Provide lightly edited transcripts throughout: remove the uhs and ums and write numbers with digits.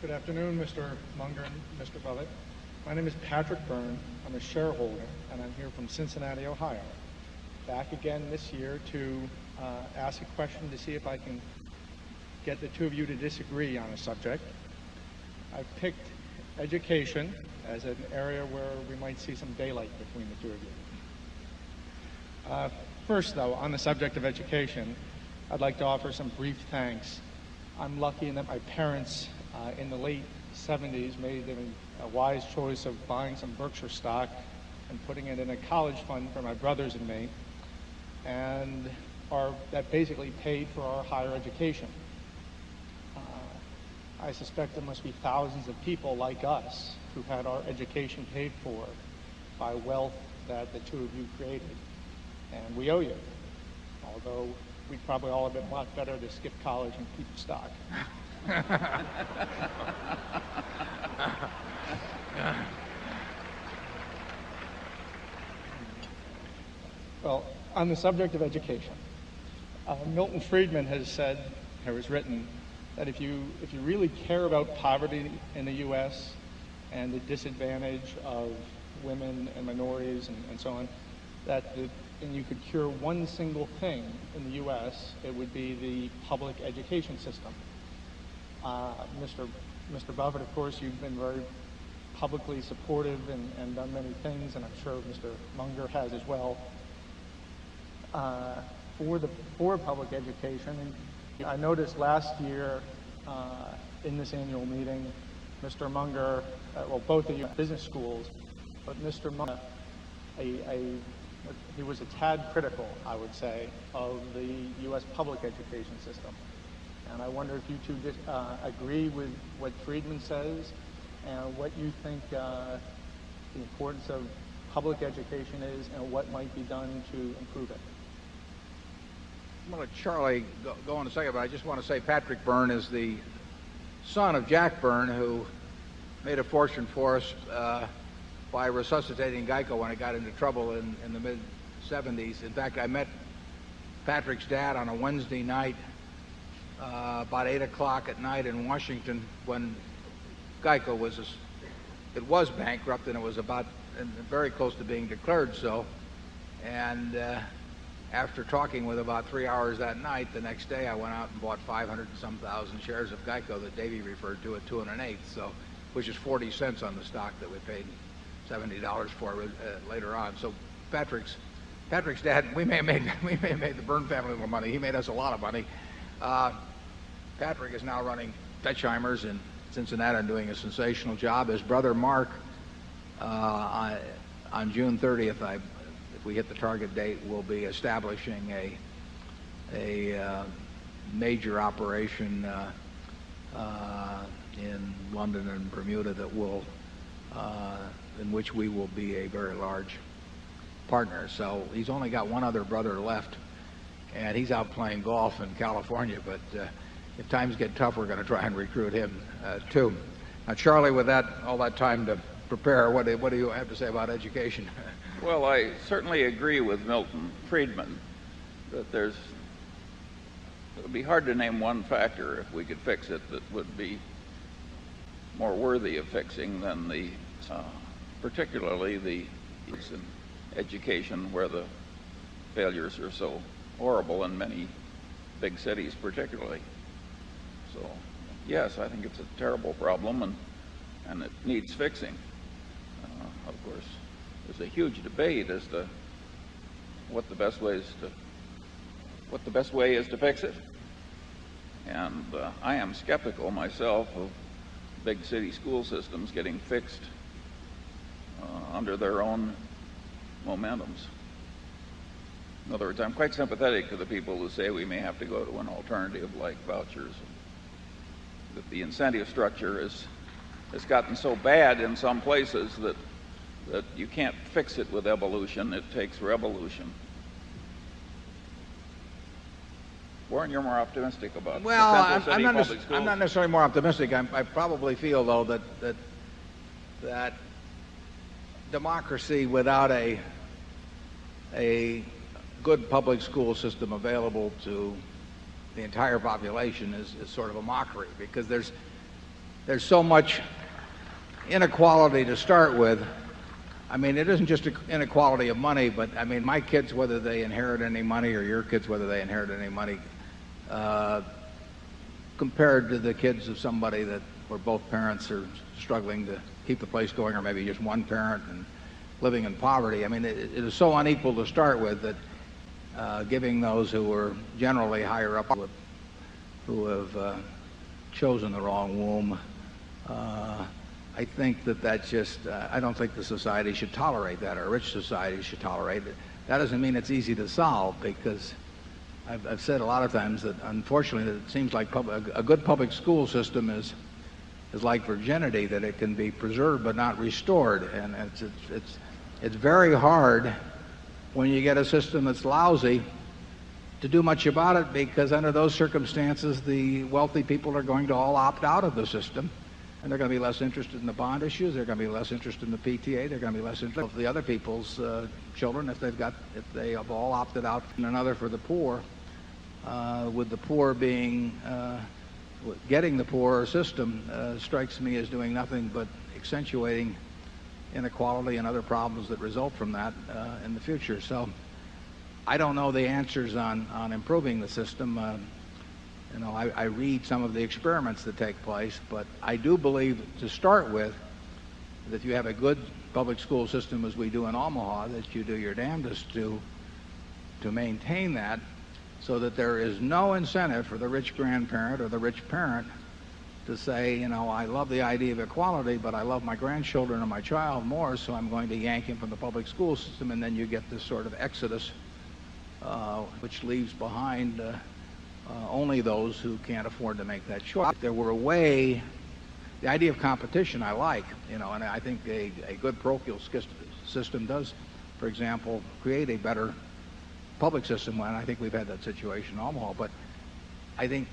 Good afternoon, Mr. Munger and Mr. Buffett. My name is Patrick Byrne. I'm a shareholder, and I'm here from Cincinnati, Ohio. Back again this year to ask a question to see if I can get the two of you to disagree on a subject. I've picked education as an area where we might see some daylight between the two of you. First, though, on the subject of education, I'd like to offer some brief thanks. I'm lucky in that my parents in the late 70s made a wise choice of buying some Berkshire stock and putting it in a college fund for my brothers and me, and that basically paid for our higher education. I suspect there must be thousands of people like us who had our education paid for by wealth that the two of you created, and we owe you, although we'd probably all have been a lot better to skip college and keep the stock. Well, on the subject of education, Milton Friedman has said, or has written, that if you really care about poverty in the U.S. and the disadvantage of women and minorities and so on, and you could cure one single thing in the U.S., it would be the public education system. Mr. Buffett, of course, you've been very publicly supportive and done many things, and I'm sure Mr. Munger has as well, for public education. And I noticed last year in this annual meeting, Mr. Munger, well, both of you business schools, but Mr. Munger, he was a tad critical, I would say, of the U.S. public education system. And I wonder if you two agree with what Friedman says and what you think the importance of public education is and what might be done to improve it. I'm going to let Charlie go in a second, but I just want to say Patrick Byrne is the son of Jack Byrne, who made a fortune for us by resuscitating Geico when it got into trouble in the mid-'70s. In fact, I met Patrick's dad on a Wednesday night about 8 o'clock at night in Washington when Geico was bankrupt, and it was very close to being declared so. And after talking with about 3 hours that night, the next day I went out and bought 500 and some thousand shares of Geico that Davey referred to at 2 1/8, so which is 40 cents on the stock that we paid $70 for later on. So Patrick's dad, we may have made the Byrne family a little money. He made us a lot of money. Patrick is now running Fetchheimer's in Cincinnati and doing a sensational job. His brother Mark, on June 30th, if we hit the target date, will be establishing a major operation in London and Bermuda that will in which we will be a very large partner. So he's only got one other brother left, and he's out playing golf in California, but if times get tough, we're going to try and recruit him too. Now, Charlie, with all that time to prepare, what do you have to say about education? Well, I certainly agree with Milton Friedman that it would be hard to name one factor, if we could fix it, that would be more worthy of fixing than particularly the in education, where the failures are so horrible in many big cities particularly. So yes, I think it's a terrible problem, and it needs fixing. Of course, there's a huge debate as to what the best way is to fix it. And I am skeptical myself of big city school systems getting fixed under their own momentums. In other words, I'm quite sympathetic to the people who say we may have to go to an alternative like vouchers, that the incentive structure has gotten so bad in some places that you can't fix it with evolution. It takes revolution. Warren, you're more optimistic about well, I'm not necessarily more optimistic. I probably feel, though, that democracy without a good public school system available to the entire population is sort of a mockery, because there's so much inequality to start with. I mean, it isn't just inequality of money, but I mean, my kids, whether they inherit any money, or your kids, whether they inherit any money, compared to the kids of somebody that where both parents are struggling to keep the place going, or maybe just one parent and living in poverty. I mean, it is so unequal to start with that giving those who are generally higher up, who have chosen the wrong womb, I think that's just, I don't think the society should tolerate that, or a rich society should tolerate it. That doesn't mean it's easy to solve, because I've said a lot of times that, unfortunately, that it seems like a good public school system is like virginity, that it can be preserved but not restored. And it's very hard when you get a system that's lousy to do much about it, because under those circumstances, the wealthy people are going to all opt out of the system. And they're going to be less interested in the bond issues. They're going to be less interested in the PTA. They're going to be less interested in the other people's children if they have all opted out. And another for the poor, with the poor being getting the poorer system strikes me as doing nothing but accentuating inequality and other problems that result from that in the future. So I don't know the answers on improving the system. You know, I read some of the experiments that take place, but I do believe, to start with, that if you have a good public school system, as we do in Omaha, that you do your damnedest to maintain that, so that there is no incentive for the rich grandparent or the rich parent to say, you know, I love the idea of equality, but I love my grandchildren or my child more, so I'm going to yank him from the public school system. And then you get this sort of exodus, which leaves behind only those who can't afford to make that choice. If there were a way, the idea of competition I like, you know, and I think a good parochial system does, for example, create a better public system. And I think we've had that situation in Omaha. But I think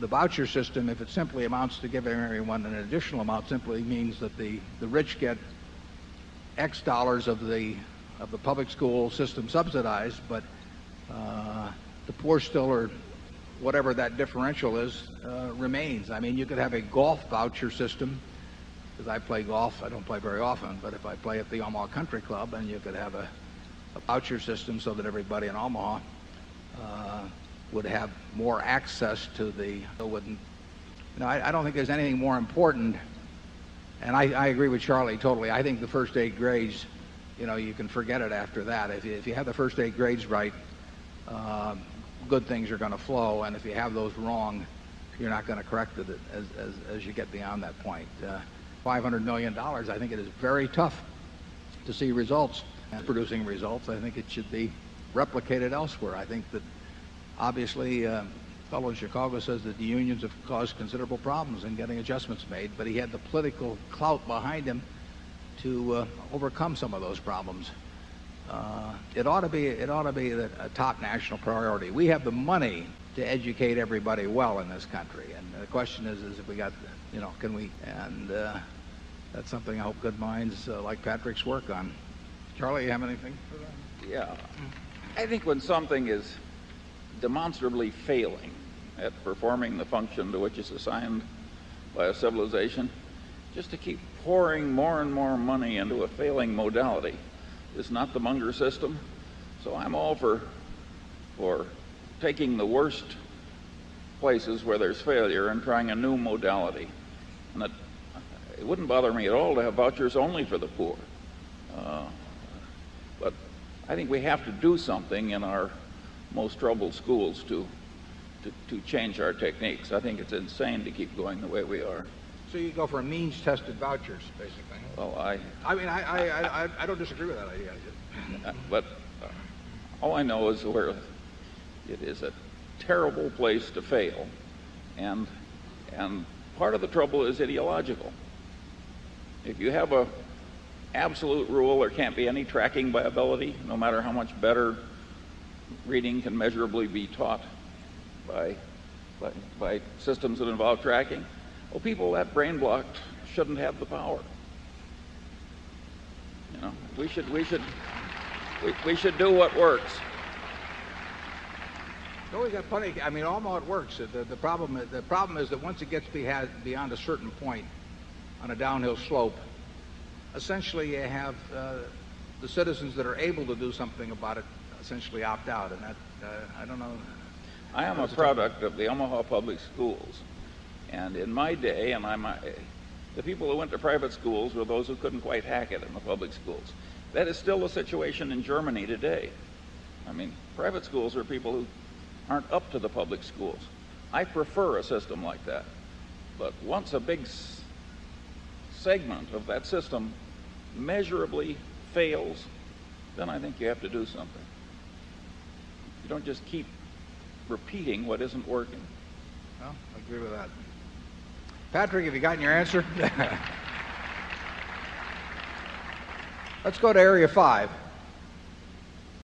the voucher system, if it simply amounts to giving everyone an additional amount, simply means that the rich get X dollars of the public school system subsidized, but the poor still are, whatever that differential is, remains. I mean, you could have a golf voucher system, because I play golf. I don't play very often, but if I play at the Omaha Country Club, and you could have a voucher system so that everybody in Omaha would have more access to the, wouldn't, you know, I don't think there's anything more important, and I agree with Charlie totally. I think the first 8 grades, you know, you can forget it after that. If you have the first 8 grades right, good things are going to flow, and if you have those wrong, you're not going to correct it as you get beyond that point. $500 million, I think it is very tough to see results, and producing results. I think it should be replicated elsewhere. I think that, obviously, a fellow in Chicago says that the unions have caused considerable problems in getting adjustments made, but he had the political clout behind him to overcome some of those problems. It ought to be a top national priority. We have the money to educate everybody well in this country, and the question is if we got, you know, can we? And that's something I hope good minds like Patrick's work on. Charlie, you have anything for that? Yeah, I think when something is demonstrably failing at performing the function to which it's assigned by a civilization, just to keep pouring more and more money into a failing modality is not the Munger system. So I'm all for taking the worst places where there's failure and trying a new modality. And it wouldn't bother me at all to have vouchers only for the poor. But I think we have to do something in our most troubled schools to change our techniques. I think it's insane to keep going the way we are. So you go for means-tested vouchers, basically. Well, I mean, I don't disagree with that idea. But all I know is where it is a terrible place to fail, and part of the trouble is ideological. If you have a absolute rule, there can't be any tracking by ability, no matter how much better reading can measurably be taught by systems that involve tracking. Well, people that brain blocked shouldn't have the power. You know, we should do what works. So we got plenty. I mean, Omaha it works. The problem is that once it gets beyond a certain point on a downhill slope, essentially you have the citizens that are able to do something about it essentially opt out, and that I don't know. I am a product of the Omaha Public Schools, and in my day, the people who went to private schools were those who couldn't quite hack it in the public schools. That is still the situation in Germany today. I mean, private schools are people who aren't up to the public schools. I prefer a system like that. But once a big segment of that system measurably fails, then I think you have to do something. You don't just keep repeating what isn't working. Well, I agree with that. Patrick, have you gotten your answer? Let's go to Area 5.